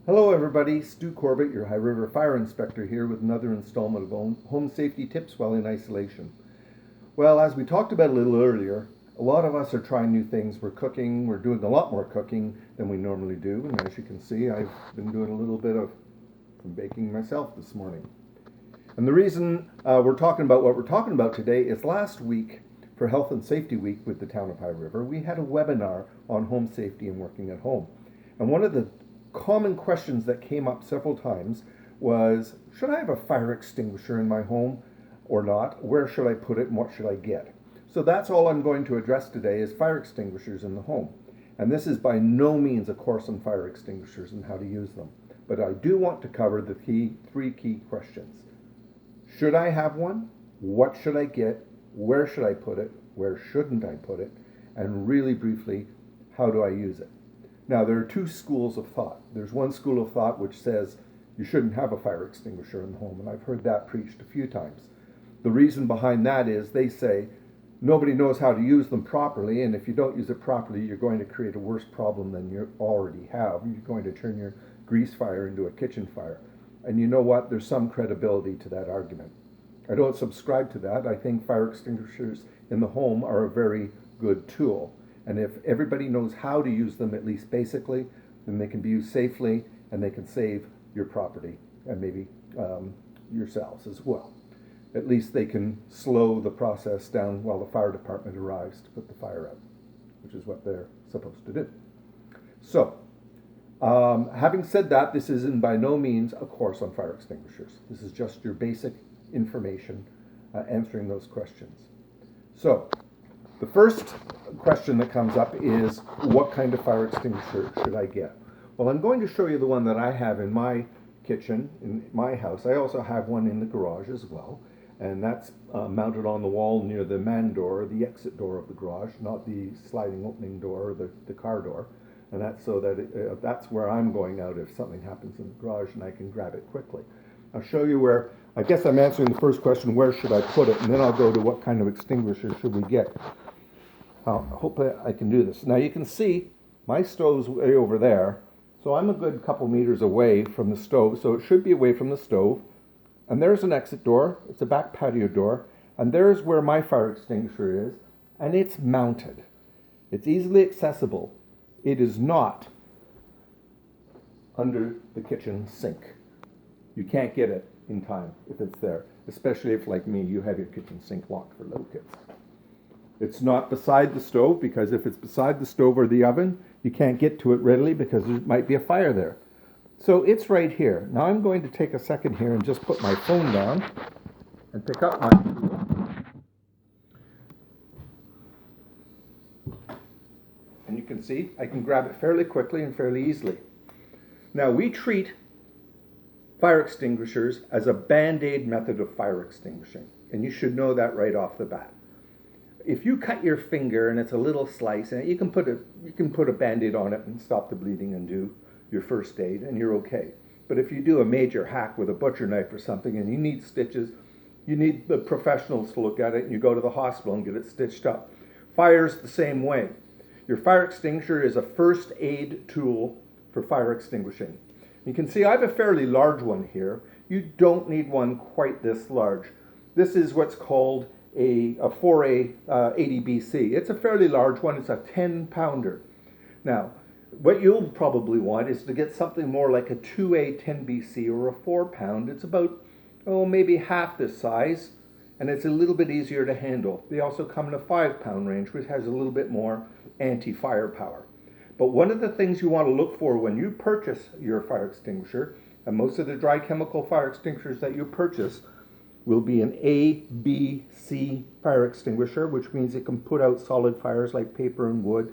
Hello everybody, Stu Corbett, your High River Fire Inspector here with another installment of Home Safety Tips While in Isolation. Well, as we talked about a little earlier, a lot of us are trying new things. We're cooking, we're doing a lot more cooking than we normally do, and as you can see, I've been doing a little bit of some baking myself this morning. And the reason we're talking about what we're talking about today is last week, for Health and Safety Week with the town of High River, we had a webinar on home safety and working at home. And one of the common questions that came up several times was, should I have a fire extinguisher in my home or not? Where should I put it and what should I get? So that's all I'm going to address today is fire extinguishers in the home. And this is by no means a course on fire extinguishers and how to use them. But I do want to cover the three key questions. Should I have one? What should I get? Where should I put it? Where shouldn't I put it? And really briefly, how do I use it? Now, there are two schools of thought. There's one school of thought which says you shouldn't have a fire extinguisher in the home, and I've heard that preached a few times. The reason behind that is they say nobody knows how to use them properly, and if you don't use it properly, you're going to create a worse problem than you already have. You're going to turn your grease fire into a kitchen fire. And you know what? There's some credibility to that argument. I don't subscribe to that. I think fire extinguishers in the home are a very good tool. And if everybody knows how to use them, at least basically, then they can be used safely and they can save your property and maybe yourselves as well. At least they can slow the process down while the fire department arrives to put the fire out, which is what they're supposed to do. So, having said that, this is by no means a course on fire extinguishers. This is just your basic information answering those questions. So, the first question that comes up is, what kind of fire extinguisher should I get? Well, I'm going to show you the one that I have in my kitchen, in my house. I also have one in the garage as well, and that's mounted on the wall near the man door, the exit door of the garage, not the sliding opening door or the car door. And that's so that that's where I'm going out if something happens in the garage and I can grab it quickly. I'll show you where, I guess I'm answering the first question, where should I put it? And then I'll go to what kind of extinguisher should we get. I hope I can do this. Now you can see my stove's way over there, so I'm a good couple meters away from the stove, so it should be away from the stove. And there's an exit door, it's a back patio door, and there's where my fire extinguisher is, and it's mounted. It's easily accessible. It is not under the kitchen sink. You can't get it in time if it's there, especially if, like me, you have your kitchen sink locked for little kids. It's not beside the stove, because if it's beside the stove or the oven, you can't get to it readily because there might be a fire there. So it's right here. Now I'm going to take a second here and just put my phone down and pick up my tool. And you can see I can grab it fairly quickly and fairly easily. Now we treat fire extinguishers as a band-aid method of fire extinguishing, and you should know that right off the bat. If you cut your finger and it's a little slice, and you can put a band-aid on it and stop the bleeding and do your first aid, and you're okay. But if you do a major hack with a butcher knife or something and you need stitches, you need the professionals to look at it, and you go to the hospital and get it stitched up. Fire's the same way. Your fire extinguisher is a first aid tool for fire extinguishing. You can see I have a fairly large one here. You don't need one quite this large. This is what's called a 4A 80BC. It's a fairly large one. It's a 10-pounder. Now, what you'll probably want is to get something more like a 2A 10BC or a 4-pound. It's about, maybe half this size, and it's a little bit easier to handle. They also come in a 5-pound range, which has a little bit more anti-fire power. But one of the things you want to look for when you purchase your fire extinguisher, and most of the dry chemical fire extinguishers that you purchase will be an A, B, C fire extinguisher, which means it can put out solid fires like paper and wood.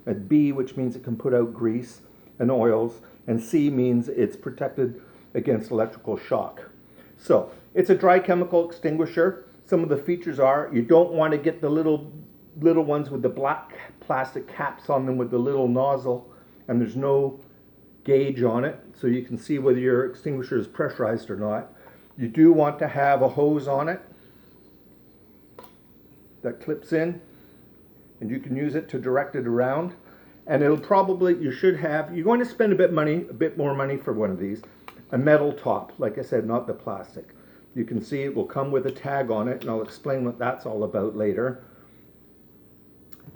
A B, which means it can put out grease and oils. And C means it's protected against electrical shock. So it's a dry chemical extinguisher. Some of the features are, you don't want to get the little ones with the black plastic caps on them with the little nozzle, and there's no gauge on it, so you can see whether your extinguisher is pressurized or not. You do want to have a hose on it that clips in, and you can use it to direct it around. And it'll probably, you're going to spend a bit more money for one of these, a metal top, like I said, not the plastic. You can see it will come with a tag on it, and I'll explain what that's all about later.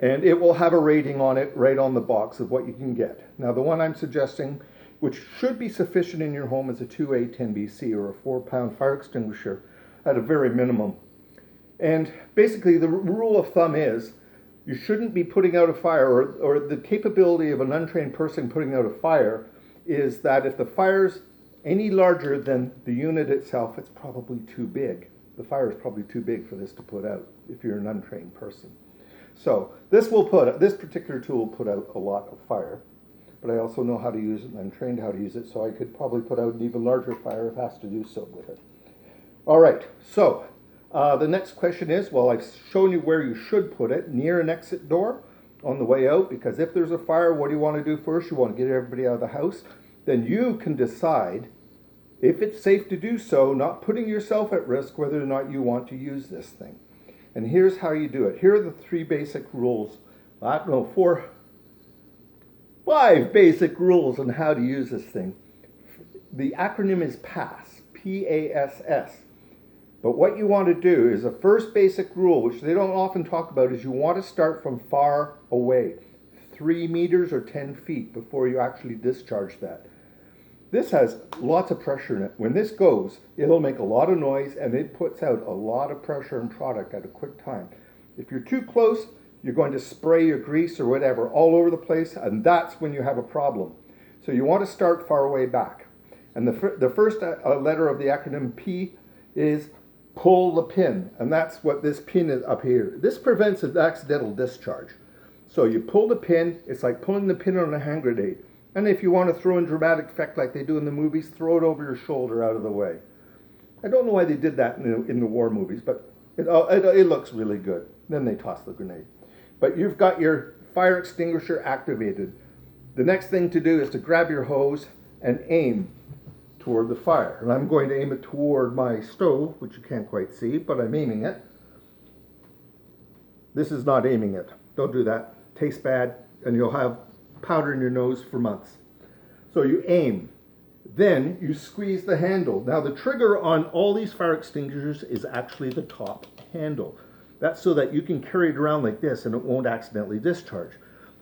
And it will have a rating on it right on the box of what you can get. Now, the one I'm suggesting, which should be sufficient in your home, is a 2A 10BC or a 4-pound fire extinguisher at a very minimum. And basically, the rule of thumb is you shouldn't be putting out a fire, or the capability of an untrained person putting out a fire is that if the fire's any larger than the unit itself, it's probably too big. The fire is probably too big for this to put out if you're an untrained person. So this particular tool will put out a lot of fire, but I also know how to use it, and I'm trained how to use it, so I could probably put out an even larger fire if asked to do so with it. All right, so the next question is, well, I've shown you where you should put it, near an exit door on the way out, because if there's a fire, what do you want to do first? You want to get everybody out of the house. Then you can decide if it's safe to do so, not putting yourself at risk, whether or not you want to use this thing. And here's how you do it. Here are the 3 basic rules. Five basic rules on how to use this thing. The acronym is PASS, P-A-S-S. But what you want to do is the first basic rule, which they don't often talk about, is you want to start from far away, 3 meters or 10 feet before you actually discharge that. This has lots of pressure in it. When this goes, it'll make a lot of noise, and it puts out a lot of pressure and product at a quick time. If you're too close, you're going to spray your grease or whatever all over the place, and that's when you have a problem. So you want to start far away back. And the first letter of the acronym P is pull the pin, and that's what this pin is up here. This prevents an accidental discharge. So you pull the pin, it's like pulling the pin on a hand grenade. And if you want to throw in dramatic effect like they do in the movies, throw it over your shoulder out of the way. I don't know why they did that in the war movies, but it looks really good. Then they toss the grenade. But you've got your fire extinguisher activated. The next thing to do is to grab your hose and aim toward the fire. And I'm going to aim it toward my stove, which you can't quite see, but I'm aiming it. This is not aiming it. Don't do that. Tastes bad, and you'll have powder in your nose for months. So you aim. Then you squeeze the handle. Now the trigger on all these fire extinguishers is actually the top handle. That's so that you can carry it around like this and it won't accidentally discharge.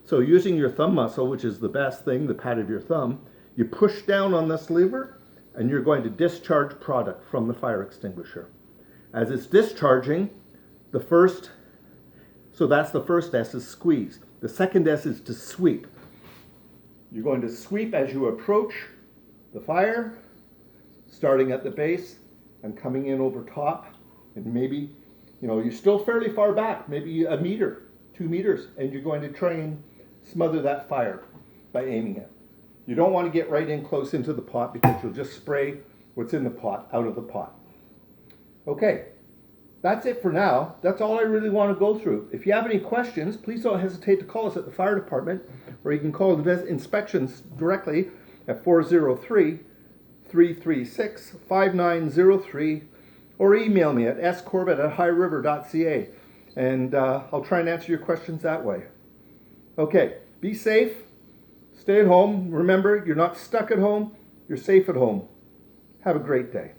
So using your thumb muscle, which is the best thing, the pad of your thumb, you push down on this lever and you're going to discharge product from the fire extinguisher. As it's discharging, so that's the first S is squeeze. The second S is to sweep. You're going to sweep as you approach the fire, starting at the base and coming in over top, and maybe, you're still fairly far back, maybe a meter, 2 meters, and you're going to try and smother that fire by aiming it. You don't want to get right in close into the pot because you'll just spray what's in the pot out of the pot. Okay, that's it for now. That's all I really want to go through. If you have any questions, please don't hesitate to call us at the fire department, or you can call inspections directly at 403-336-5903, or email me at scorbett@highriver.ca, and I'll try and answer your questions that way. Okay, be safe, stay at home. Remember, you're not stuck at home, you're safe at home. Have a great day.